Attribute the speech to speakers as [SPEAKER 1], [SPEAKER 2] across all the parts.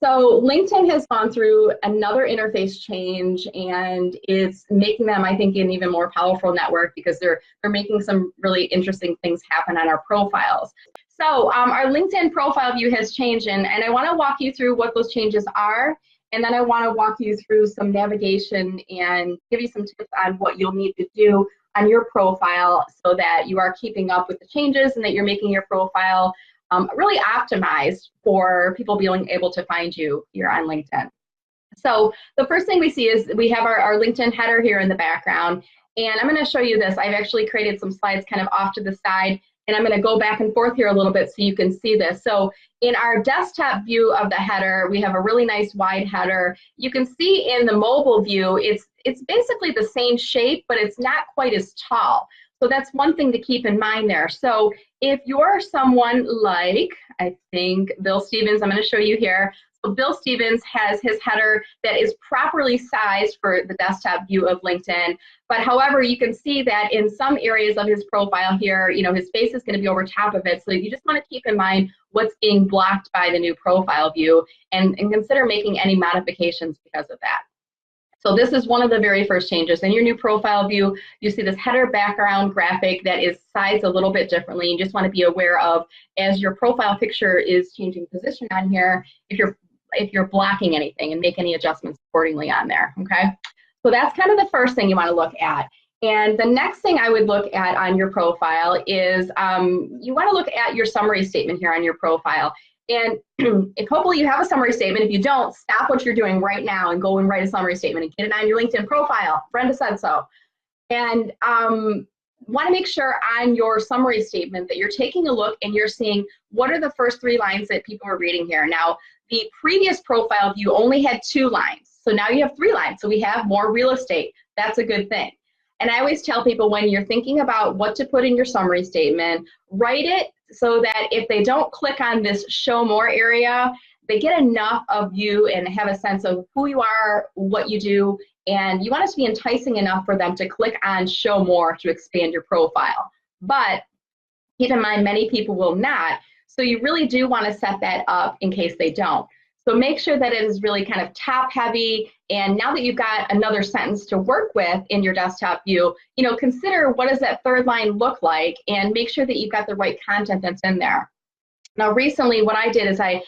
[SPEAKER 1] So LinkedIn has gone through another interface change, and it's making them, I think, an even more powerful network because they're making some really interesting things happen on our profiles. So our LinkedIn profile view has changed, and I want to walk you through what those changes are, and then I want to walk you through some navigation and give you some tips on what you'll need to do on your profile so that you are keeping up with the changes and that you're making your profile really optimized for people being able to find you here on LinkedIn. So the first thing we see is we have our LinkedIn header here in the background, and I'm going to show you this. I've actually created some slides kind of off to the side, and I'm going to go back and forth here a little bit so you can see this. So in our desktop view of the header, we have a really nice wide header. You can see in the mobile view, it's basically the same shape, but it's not quite as tall. So that's one thing to keep in mind there. So if you're someone like, I think, Bill Stevens, I'm going to show you here. So Bill Stevens has his header that is properly sized for the desktop view of LinkedIn. But however, you can see that in some areas of his profile here, you know, his face is going to be over top of it. So you just want to keep in mind what's being blocked by the new profile view and consider making any modifications because of that. So this is one of the very first changes. In your new profile view, you see this header background graphic that is sized a little bit differently. You just want to be aware of, as your profile picture is changing position on here, if you're blocking anything, and make any adjustments accordingly on there, okay? So that's kind of the first thing you want to look at. And the next thing I would look at on your profile is you want to look at your summary statement here on your profile. And if hopefully you have a summary statement. If you don't, stop what you're doing right now and go and write a summary statement and get it on your LinkedIn profile. Brenda said so. And want to make sure on your summary statement that you're taking a look and you're seeing what are the first 3 lines that people are reading here. Now, the previous profile view only had 2 lines. So now you have 3 lines. So we have more real estate. That's a good thing. And I always tell people, when you're thinking about what to put in your summary statement, write it so that if they don't click on this show more area, they get enough of you and have a sense of who you are, what you do, and you want it to be enticing enough for them to click on show more to expand your profile. But keep in mind, many people will not, so you really do want to set that up in case they don't. So make sure that it is really kind of top heavy, and now that you've got another sentence to work with in your desktop view, you know, consider what does that 3rd line look like and make sure that you've got the right content that's in there. Now recently what I did is I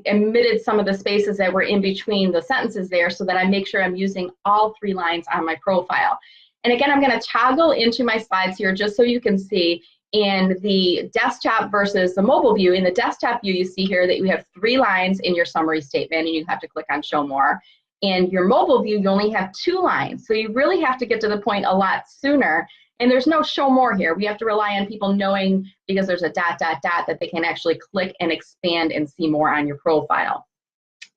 [SPEAKER 1] omitted some of the spaces that were in between the sentences there so that I make sure I'm using all 3 lines on my profile. And again, I'm going to toggle into my slides here just so you can see in the desktop versus the mobile view. In the desktop view, you see here that you have 3 lines in your summary statement, and you have to click on show more. In your mobile view, you only have 2 lines. So you really have to get to the point a lot sooner. And there's no show more here. We have to rely on people knowing, because there's a ... that they can actually click and expand and see more on your profile.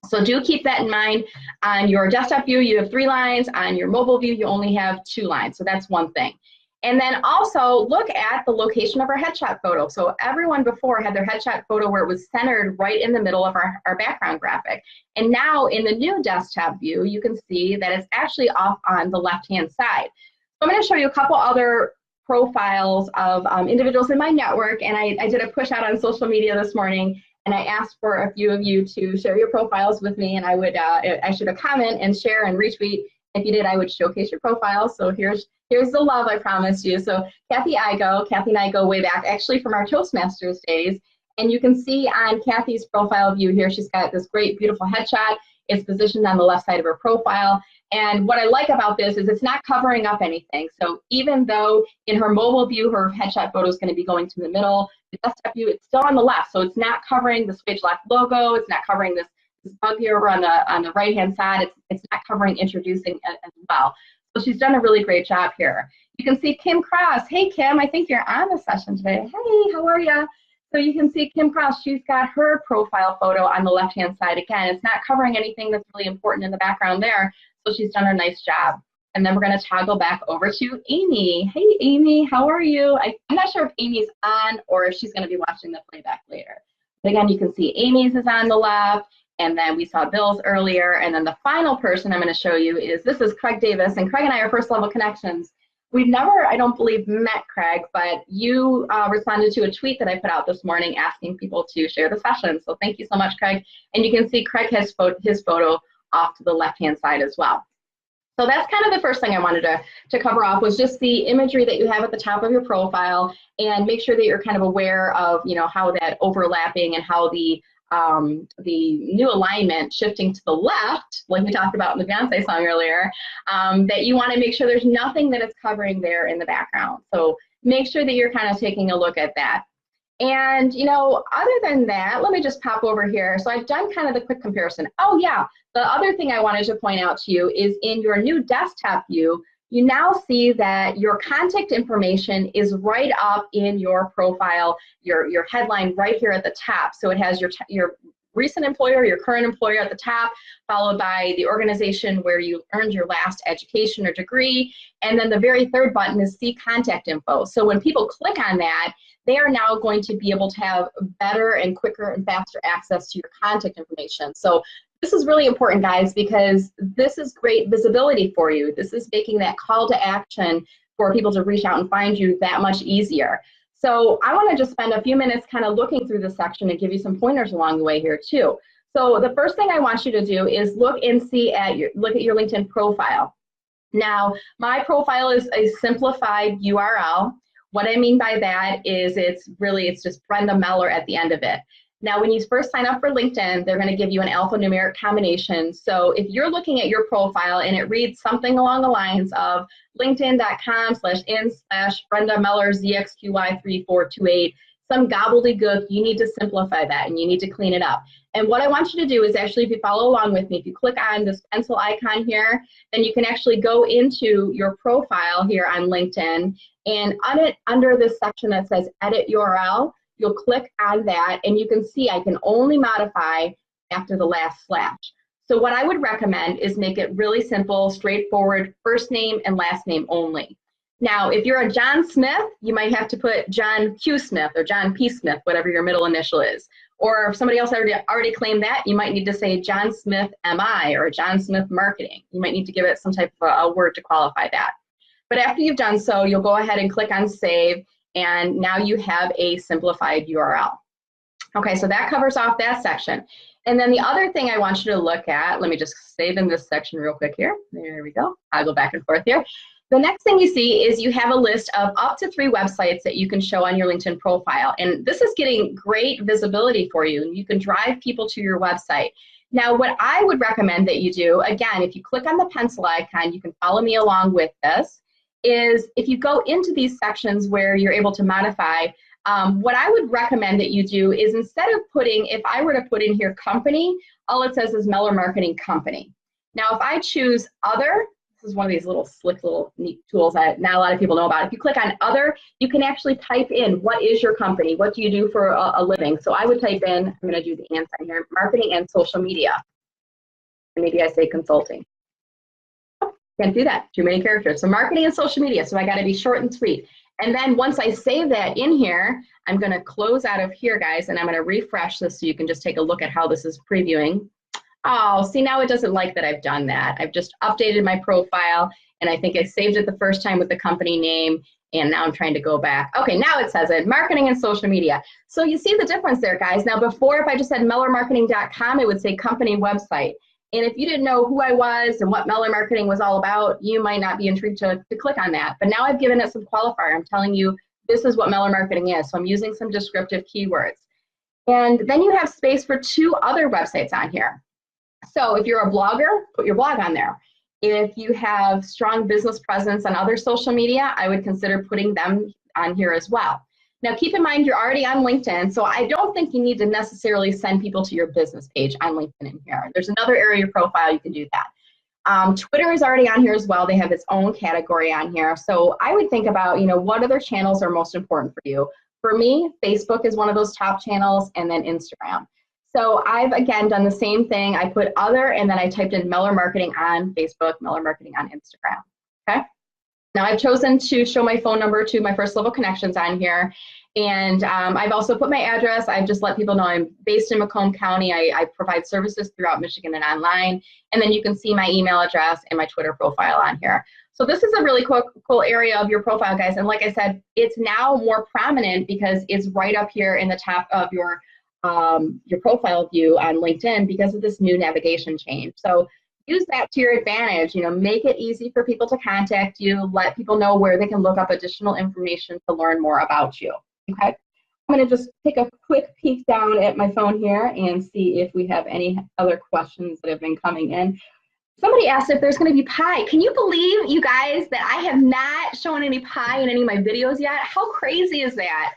[SPEAKER 1] So do keep that in mind. On your desktop view, you have 3 lines. On your mobile view, you only have 2 lines. So that's one thing. And then also look at the location of our headshot photo. So everyone before had their headshot photo where it was centered right in the middle of our background graphic. And now in the new desktop view, you can see that it's actually off on the left-hand side. So I'm going to show you a couple other profiles of individuals in my network. And I did a push out on social media this morning, and I asked for a few of you to share your profiles with me, and I should have comment and share and retweet. If you did, I would showcase your profile. So here's the love I promised you. So Kathy and I go way back, actually from our Toastmasters days. And you can see on Kathy's profile view here, she's got this great, beautiful headshot. It's positioned on the left side of her profile. And what I like about this is it's not covering up anything. So even though in her mobile view, her headshot photo is going to be going to the middle, the desktop view, it's still on the left. So it's not covering the Switch Left logo. It's not covering this bug here over on the right-hand side. It's not covering introducing as well. So she's done a really great job here. You can see Kim Cross. Hey, Kim, I think you're on the session today. Hey, how are you? So you can see Kim Cross. She's got her profile photo on the left-hand side. Again, it's not covering anything that's really important in the background there. So she's done a nice job. And then we're going to toggle back over to Amy. Hey, Amy, how are you? I'm not sure if Amy's on or if she's going to be watching the playback later. But again, you can see Amy's is on the left. And then we saw Bill's earlier. And then the final person I'm going to show you is, this is Craig Davis. And Craig and I are first level connections. We've never, I don't believe, met Craig, but you responded to a tweet that I put out this morning asking people to share the session. So thank you so much, Craig. And you can see Craig has his photo off to the left-hand side as well. So that's kind of the first thing I wanted to cover off, was just the imagery that you have at the top of your profile, and make sure that you're kind of aware of, you know, how that overlapping and how the new alignment shifting to the left, like we talked about in the Beyonce song earlier, that you want to make sure there's nothing that it's covering there in the background. So make sure that you're kind of taking a look at that. And, you know, other than that, let me just pop over here. So I've done kind of the quick comparison. Oh yeah, the other thing I wanted to point out to you is in your new desktop view, you now see that your contact information is right up in your profile, your headline right here at the top. So it has your recent employer, your current employer at the top, followed by the organization where you earned your last education or degree. And then the very third button is see contact info. So when people click on that, they are now going to be able to have better and quicker and faster access to your contact information. So this is really important, guys, because this is great visibility for you. This is making that call to action for people to reach out and find you that much easier. So I want to just spend a few minutes kind of looking through this section and give you some pointers along the way here too. So the first thing I want you to do is look at your LinkedIn profile. Now, my profile is a simplified URL. What I mean by that is it's just Brenda Meller at the end of it. Now, when you first sign up for LinkedIn, they're going to give you an alphanumeric combination. So if you're looking at your profile and it reads something along the lines of linkedin.com/in/Brenda Meller ZXQY3428, some gobbledygook, you need to simplify that and you need to clean it up. And what I want you to do is actually, if you follow along with me, if you click on this pencil icon here, then you can actually go into your profile here on LinkedIn, and under this section that says Edit URL, you'll click on that, and you can see I can only modify after the last slash. So what I would recommend is make it really simple, straightforward, first name and last name only. Now, if you're a John Smith, you might have to put John Q. Smith or John P. Smith, whatever your middle initial is. Or if somebody else already claimed that, you might need to say John Smith MI or John Smith Marketing. You might need to give it some type of a word to qualify that. But after you've done so, you'll go ahead and click on Save, and now you have a simplified URL. Okay, so that covers off that section. And then the other thing I want you to look at, let me just save in this section real quick here. There we go. I'll go back and forth here. The next thing you see is you have a list of up to 3 websites that you can show on your LinkedIn profile. And this is getting great visibility for you. You can drive people to your website. Now, what I would recommend that you do, again, if you click on the pencil icon, you can follow me along with this, is if you go into these sections where you're able to modify, what I would recommend that you do is, instead of putting, if I were to put in here company, all it says is Meller Marketing Company. Now, if I choose other, this is one of these little slick, little neat tools that not a lot of people know about. If you click on other, you can actually type in, what is your company? What do you do for a living? So I would type in, I'm going to do the and sign here, marketing and social media. And maybe I say consulting. Can't do that, too many characters. So marketing and social media, so I got to be short and sweet. And then once I save that in here, I'm going to close out of here, guys, and I'm going to refresh this so you can just take a look at how this is previewing. Oh, see, now it doesn't like that I've done that. I've just updated my profile, and I think I saved it the first time with the company name, and now I'm trying to go back. Okay, now it says it, marketing and social media. So you see the difference there, guys. Now before, if I just said mellermarketing.com, it would say company website. And if you didn't know who I was and what Meller Marketing was all about, you might not be intrigued to click on that. But now I've given it some qualifier. I'm telling you, this is what Meller Marketing is. So I'm using some descriptive keywords. And then you have space for 2 other websites on here. So if you're a blogger, put your blog on there. If you have strong business presence on other social media, I would consider putting them on here as well. Now keep in mind, you're already on LinkedIn, so I don't think you need to necessarily send people to your business page on LinkedIn in here. There's another area of your profile you can do that. Twitter is already on here as well. They have its own category on here. So I would think about, what other channels are most important for you. For me, Facebook is one of those top channels, and then Instagram. So I've, again, done the same thing. I put other, and then I typed in Meller Marketing on Facebook, Meller Marketing on Instagram, okay? Now I've chosen to show my phone number to my first level connections on here. And I've also put my address. I've just let people know I'm based in Macomb County. I provide services throughout Michigan and online. And then you can see my email address and my Twitter profile on here. So this is a really cool area of your profile, guys. And like I said, it's now more prominent because it's right up here in the top of your profile view on LinkedIn because of this new navigation change. So use that to your advantage. Make it easy for people to contact you. Let people know where they can look up additional information to learn more about you. Okay. I'm going to just take a quick peek down at my phone here and see if we have any other questions that have been coming in. Somebody asked if there's going to be pie. Can you believe, you guys, that I have not shown any pie in any of my videos yet? How crazy is that?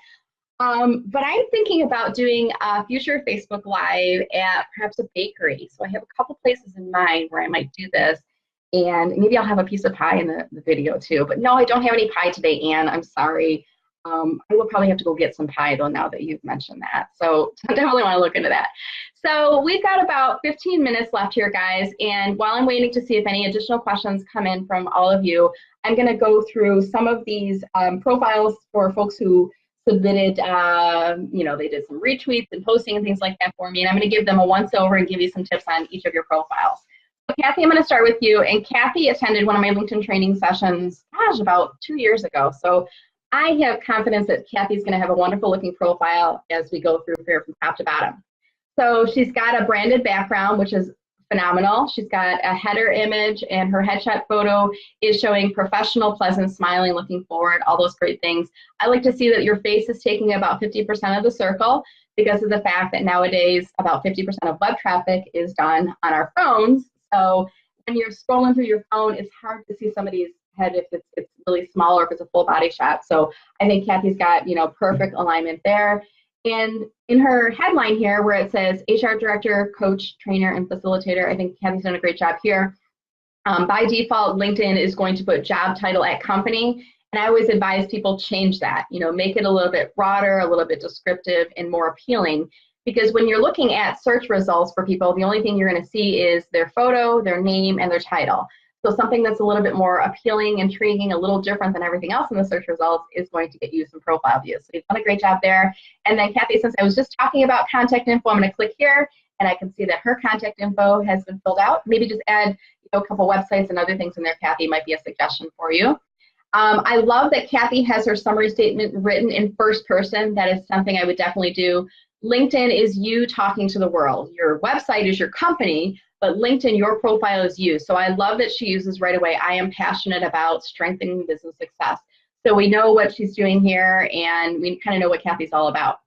[SPEAKER 1] But I'm thinking about doing a future Facebook Live at perhaps a bakery. So I have a couple places in mind where I might do this. And maybe I'll have a piece of pie in the video too. But no, I don't have any pie today, Anne. I'm sorry. I will probably have to go get some pie though now that you've mentioned that. So I definitely want to look into that. So we've got about 15 minutes left here, guys. And while I'm waiting to see if any additional questions come in from all of you, I'm going to go through some of these profiles for folks who submitted, they did some retweets and posting and things like that for me. And I'm going to give them a once over and give you some tips on each of your profiles. So Kathy, I'm going to start with you. And Kathy attended one of my LinkedIn training sessions, about 2 years ago. So I have confidence that Kathy's going to have a wonderful looking profile as we go through here from top to bottom. So she's got a branded background, which is phenomenal. She's got a header image, and her headshot photo is showing professional, pleasant, smiling, looking forward, all those great things. I like to see that your face is taking about 50% of the circle because of the fact that nowadays about 50% of web traffic is done on our phones. So when you're scrolling through your phone, it's hard to see somebody's head if it's really small or if it's a full body shot. So I think Kathy's got, perfect alignment there. And in her headline here where it says HR director, coach, trainer, and facilitator, I think Kathy's done a great job here. By default, LinkedIn is going to put job title at company. And I always advise people change that, make it a little bit broader, a little bit descriptive and more appealing. Because when you're looking at search results for people, the only thing you're going to see is their photo, their name, and their title. So something that's a little bit more appealing, intriguing, a little different than everything else in the search results is going to get you some profile views. So you've done a great job there. And then Kathy, since I was just talking about contact info, I'm going to click here and I can see that her contact info has been filled out. Maybe just add a couple websites and other things in there, Kathy, might be a suggestion for you. I love that Kathy has her summary statement written in first person. That is something I would definitely do. LinkedIn is you talking to the world. Your website is your company, but LinkedIn, your profile is you. So I love that she uses right away, I am passionate about strengthening business success. So we know what she's doing here and we kind of know what Kathy's all about.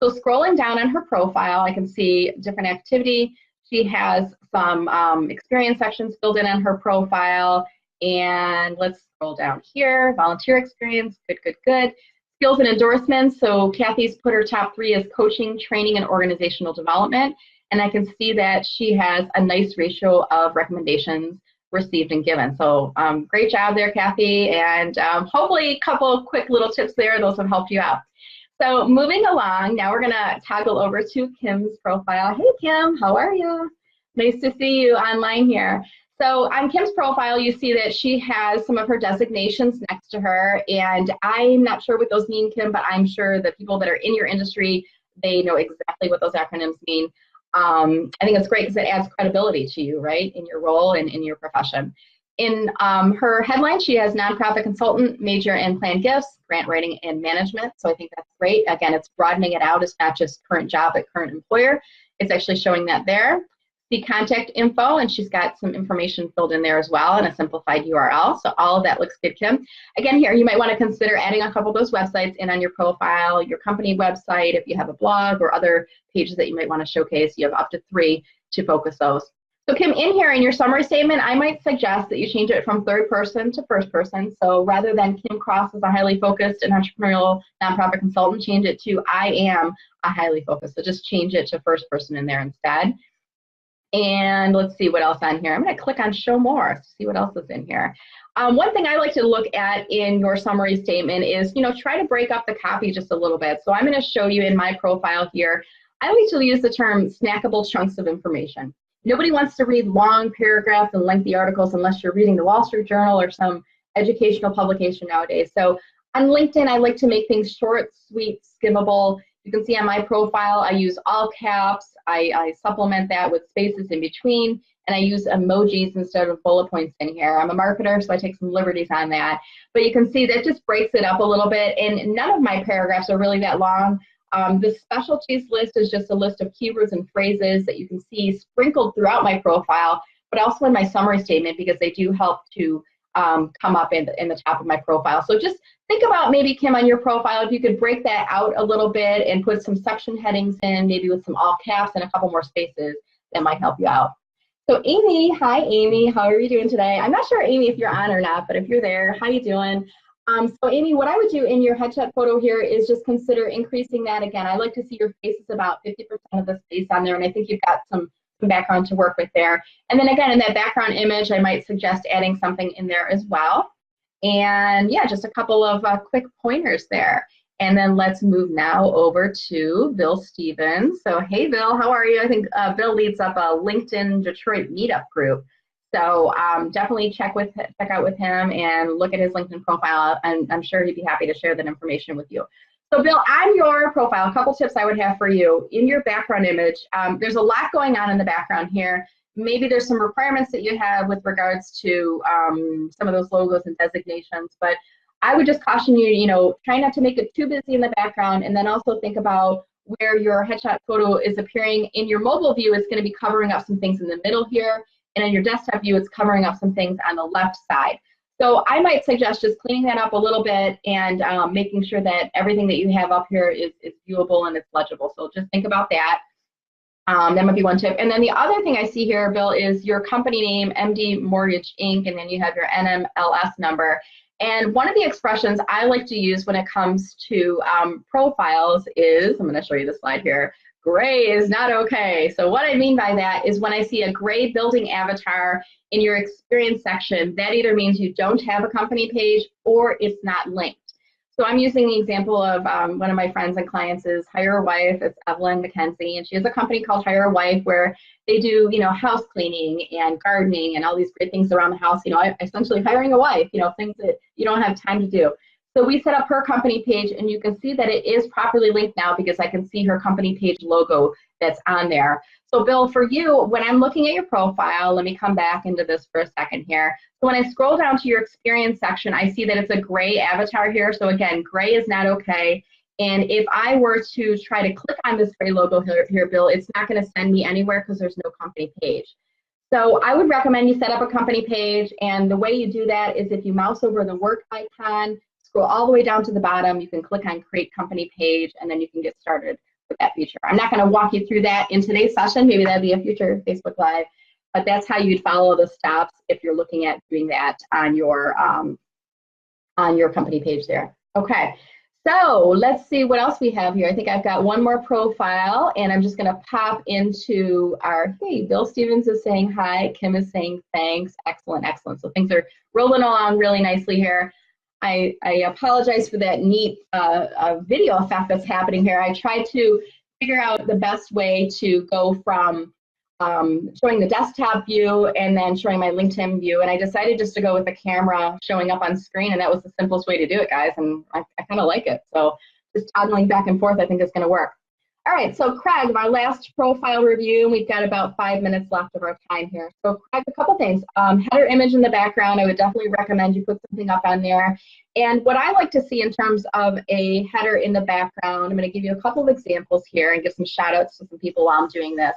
[SPEAKER 1] So scrolling down on her profile, I can see different activity. She has some experience sections filled in on her profile. And let's scroll down here, volunteer experience, good, good, good. Skills and endorsements, so Kathy's put her top 3 as coaching, training, and organizational development. And I can see that she has a nice ratio of recommendations received and given. So great job there, Kathy. And hopefully a couple of quick little tips there. Those have helped you out. So moving along, now we're going to toggle over to Kim's profile. Hey, Kim, how are you? Nice to see you online here. So on Kim's profile, you see that she has some of her designations next to her. And I'm not sure what those mean, Kim, but I'm sure the people that are in your industry, they know exactly what those acronyms mean. I think it's great because it adds credibility to you, right, in your role and in your profession. In her headline, she has nonprofit consultant, major in planned gifts, grant writing, and management. So I think that's great. Again, it's broadening it out. It's not just current job at current employer. It's actually showing that there. The contact info, and she's got some information filled in there as well in a simplified URL. So all of that looks good, Kim. Again, here, you might want to consider adding a couple of those websites in on your profile, your company website, if you have a blog or other pages that you might want to showcase. You have up to 3 to focus those. So Kim, in here in your summary statement, I might suggest that you change it from third person to first person. So rather than Kim Cross as a highly focused and entrepreneurial nonprofit consultant, change it to I am a highly focused. So just change it to first person in there instead. And let's see what else on here. I'm going to click on show more to see what else is in here. One thing I like to look at in your summary statement is, try to break up the copy just a little bit. So I'm going to show you in my profile here. I like to use the term snackable chunks of information. Nobody wants to read long paragraphs and lengthy articles unless you're reading the Wall Street Journal or some educational publication nowadays. So on LinkedIn, I like to make things short, sweet, skimmable. You can see on my profile, I use all caps. I supplement that with spaces in between. and I use emojis instead of bullet points in here. I'm a marketer, so I take some liberties on that. But you can see that just breaks it up a little bit, and none of my paragraphs are really that long. The specialties list is just a list of keywords and phrases that you can see sprinkled throughout my profile, but also in my summary statement, because they do help to come up in the top of my profile. So just think about maybe, Kim, on your profile, if you could break that out a little bit and put some section headings in, maybe with some all caps and a couple more spaces, that might help you out. So Amy, hi Amy, how are you doing today? I'm not sure, Amy, if you're on or not, but if you're there, how you doing? So Amy, what I would do in your headshot photo here is just consider increasing that again. I like to see your face is about 50% of the space on there, and I think you've got some background to work with there. And then again, in that background image, I might suggest adding something in there as well. And yeah, just a couple of quick pointers there. And then let's move now over to Bill Stevens. So hey, Bill, how are you? I think Bill leads up a LinkedIn Detroit meetup group. So definitely check out with him and look at his LinkedIn profile, and I'm sure he'd be happy to share that information with you. So Bill, on your profile, a couple tips I would have for you. In your background image, there's a lot going on in the background here. Maybe there's some requirements that you have with regards to some of those logos and designations, but I would just caution you, try not to make it too busy in the background, and then also think about where your headshot photo is appearing. In your mobile view, it's going to be covering up some things in the middle here, and in your desktop view, it's covering up some things on the left side. So I might suggest just cleaning that up a little bit and making sure that everything that you have up here is viewable and it's legible. So just think about that. That might be one tip. And then the other thing I see here, Bill, is your company name, MD Mortgage Inc., and then you have your NMLS number. And one of the expressions I like to use when it comes to profiles is, I'm going to show you the slide here, gray is not okay. So what I mean by that is when I see a gray building avatar in your experience section, that either means you don't have a company page or it's not linked. So I'm using the example of one of my friends and clients is Hire a Wife. It's Evelyn McKenzie, and she has a company called Hire a Wife where they do, house cleaning and gardening and all these great things around the house. Essentially hiring a wife, things that you don't have time to do. So we set up her company page, and you can see that it is properly linked now because I can see her company page logo that's on there. So Bill, for you, when I'm looking at your profile, let me come back into this for a second here. So when I scroll down to your experience section, I see that it's a gray avatar here. So again, gray is not okay. And if I were to try to click on this gray logo here, Bill, it's not going to send me anywhere because there's no company page. So I would recommend you set up a company page, and the way you do that is if you mouse over the work icon, scroll all the way down to the bottom, you can click on Create Company Page, and then you can get started with that feature. I'm not going to walk you through that in today's session. Maybe that'd be a future Facebook Live, but that's how you'd follow the steps if you're looking at doing that on your company page there. Okay, so let's see what else we have here. I think I've got one more profile, and I'm just going to pop into our, hey, Bill Stevens is saying hi, Kim is saying thanks, excellent, excellent. So things are rolling along really nicely here. I apologize for that neat video effect that's happening here. I tried to figure out the best way to go from showing the desktop view and then showing my LinkedIn view, and I decided just to go with the camera showing up on screen, and that was the simplest way to do it, guys, and I kind of like it. So just toggling back and forth, I think it's going to work. All right, so Craig, our last profile review, we've got about 5 minutes left of our time here. So Craig, a couple things. Header image in the background, I would definitely recommend you put something up on there. And what I like to see in terms of a header in the background, I'm going to give you a couple of examples here and give some shout outs to some people while I'm doing this.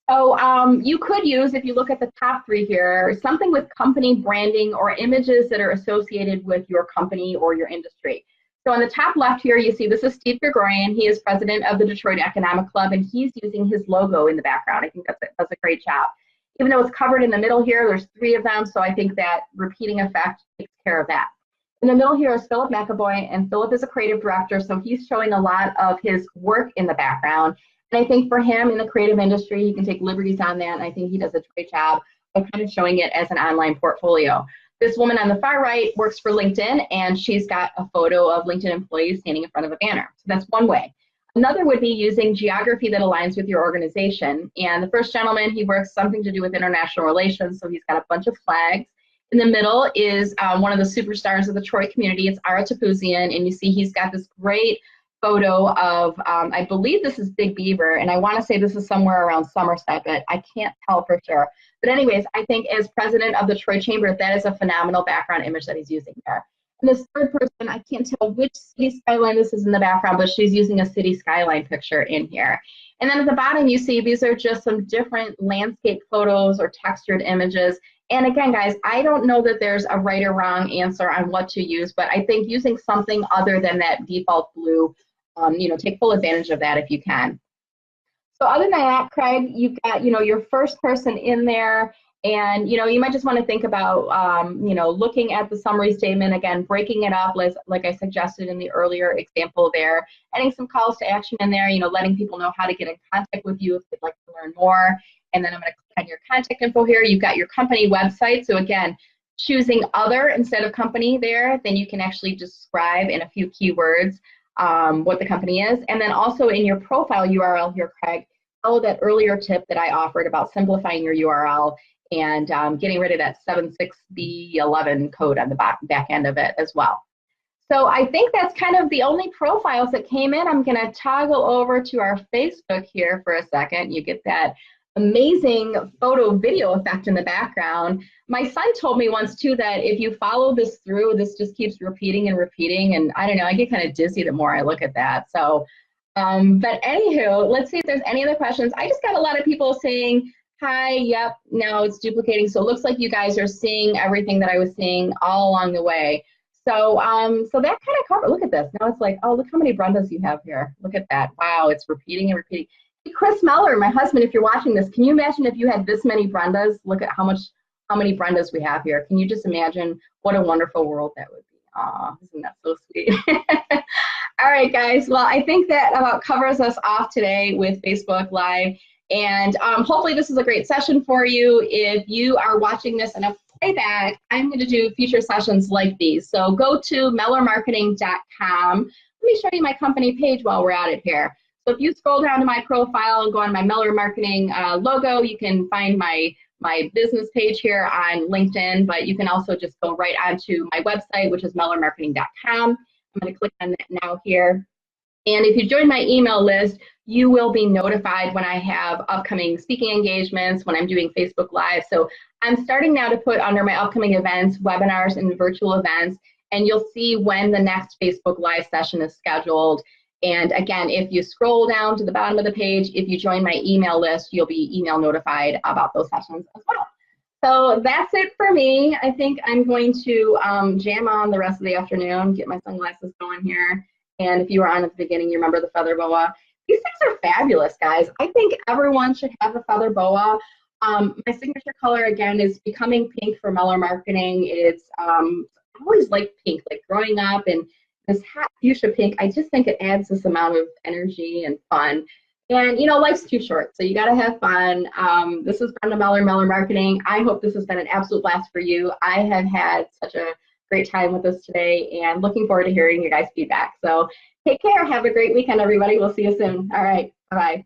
[SPEAKER 1] So you could use, if you look at the top three here, something with company branding or images that are associated with your company or your industry. So on the top left here, you see this is Steve Gregorian. He is president of the Detroit Economic Club, and he's using his logo in the background. I think that's a great job. Even though it's covered in the middle here, there's 3 of them, so I think that repeating effect takes care of that. In the middle here is Philip McAvoy, and Philip is a creative director, so he's showing a lot of his work in the background. And I think for him in the creative industry, he can take liberties on that, and I think he does a great job of kind of showing it as an online portfolio. This woman on the far right works for LinkedIn, and she's got a photo of LinkedIn employees standing in front of a banner. So that's one way. Another would be using geography that aligns with your organization. And the first gentleman, he works something to do with international relations, so he's got a bunch of flags. In the middle is one of the superstars of the Troy community. It's Ara Tapuzian, and you see he's got this great photo of, I believe this is Big Beaver, and I want to say this is somewhere around Somerset, but I can't tell for sure. But anyways, I think as president of the Troy Chamber, that is a phenomenal background image that he's using there. And this third person, I can't tell which city skyline this is in the background, but she's using a city skyline picture in here. And then at the bottom, you see these are just some different landscape photos or textured images. And again, guys, I don't know that there's a right or wrong answer on what to use, but I think using something other than that default blue, you know, take full advantage of that if you can. So other than that, Craig, you've got, you know, your first person in there, and, you know, you might just want to think about, you know, looking at the summary statement, again, breaking it up, like I suggested in the earlier example there, adding some calls to action in there, you know, letting people know how to get in contact with you if they'd like to learn more. And then I'm going to click on your contact info here. You've got your company website. So again, choosing other instead of company there, then you can actually describe in a few keywords what the company is. And then also in your profile URL here, Craig, follow that earlier tip that I offered about simplifying your URL and getting rid of that 76B11 code on the back end of it as well. So I think that's kind of the only profiles that came in. I'm going to toggle over to our Facebook here for a second. You get that amazing photo video effect in the background. My son told me once too that if you follow this through, this just keeps repeating and repeating, and I don't know, I get kind of dizzy the more I look at that. So but anywho, let's see if there's any other questions. I just got a lot of people saying hi, yep, now it's duplicating. So it looks like you guys are seeing everything that I was seeing all along the way. So so that kind of covered, look at this. Now it's like, oh, look how many Brendas you have here. Look at that. Wow, it's repeating and repeating. Chris Meller, my husband, if you're watching this, can you imagine if you had this many Brendas? Look at how many Brendas we have here. Can you just imagine what a wonderful world that would be? Aw, isn't that so sweet? All right, guys. Well, I think that about covers us off today with Facebook Live. And hopefully this is a great session for you. If you are watching this in a playback, I'm going to do future sessions like these. So go to mellermarketing.com. Let me show you my company page while we're at it here. So if you scroll down to my profile and go on my Meller Marketing logo, you can find my business page here on LinkedIn, but you can also just go right onto my website, which is mellermarketing.com. I'm going to click on that now here. And if you join my email list, you will be notified when I have upcoming speaking engagements, when I'm doing Facebook Live. So I'm starting now to put under my upcoming events, webinars and virtual events, and you'll see when the next Facebook Live session is scheduled. And again, if you scroll down to the bottom of the page, if you join my email list, you'll be email notified about those sessions as well. So that's it for me. I think I'm going to jam on the rest of the afternoon, get my sunglasses going here. And if you were on at the beginning, you remember the feather boa. These things are fabulous, guys. I think everyone should have a feather boa. My signature color, again, is Becoming Pink for Meller Marketing. It's I always liked pink, like growing up, and this hot fuchsia pink, I just think it adds this amount of energy and fun. And, you know, life's too short, so you got to have fun. This is Brenda Meller, Meller Marketing. I hope this has been an absolute blast for you. I have had such a great time with us today and looking forward to hearing your guys' feedback. So take care. Have a great weekend, everybody. We'll see you soon. All right. Bye-bye.